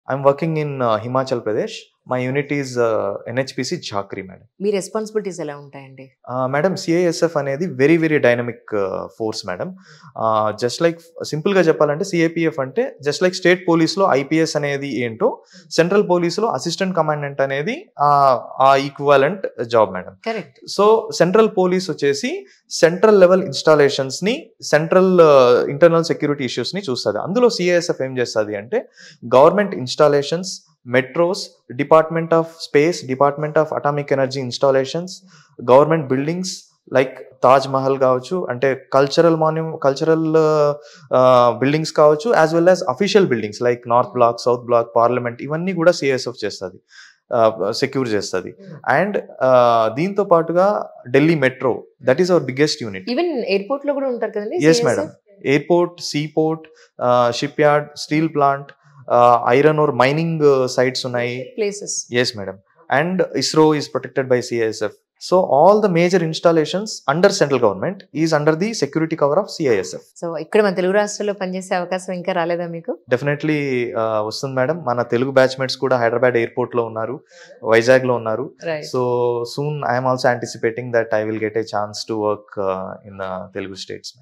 I'm working in Himachal Pradesh. My unit is NHPC Jhakri, madam. మీ responsibilities ఎలా ఉంటాయండి? Madam CISF అనేది very very dynamic force madam. Just like సింపుల్గా చెప్పాలంటే CIPF అంటే just like state పోలీస్లో IPS అనేది ఏంటో సెంట్రల్ పోలీస్లో అసిస్టెంట్ కమాండెంట్ అనేది ఆ equivalent job madam. Correct. So central police వచ్చేసి సెంట్రల్ లెవెల్ ఇన్స్టాలేషన్స్ని, సెంట్రల్ ఇంటర్నల్ సెక్యూరిటీ ఇష్యూస్ని చూస్తుంది. అందులో సిఐఎస్ఎఫ్ ఏం చేస్తుంది అంటే government installations, metros, department of space, department of atomic energy installations, government buildings like Taj Mahal కావచ్చు, అంటే కల్చరల్ బిల్డింగ్స్ కావచ్చు, as well as official buildings like north block, south block, parliament, ఇవన్నీ కూడా సిఐఎస్ఎఫ్ చేస్తుంది, సెక్యూర్ చేస్తుంది. అండ్ దీంతో పాటుగా Delhi metro, that is our biggest unit. Even airport లో కూడా ఉంటారు కదండి. Yes madam, airport, seaport, shipyard, steel plant, iron ore mining sites ఉన్నాయి. Places. Yes madam. And ISRO is protected by CISF. So all the major installations under central government is under the security cover of CISF. So ఇక్కడ మన తెలుగు రాష్ట్రాల్లో పనిచేసే అవకాశం ఇంకా రాలేదా మీకు? Definitely వస్తుంది మేడం. మన తెలుగు బ్యాచ్మేట్స్ కూడా హైదరాబాద్ ఎయిర్పోర్ట్ లో ఉన్నారు, వైజాగ్ లో ఉన్నారు. So soon I'm also anticipating that I will get a chance to work in the Telugu states.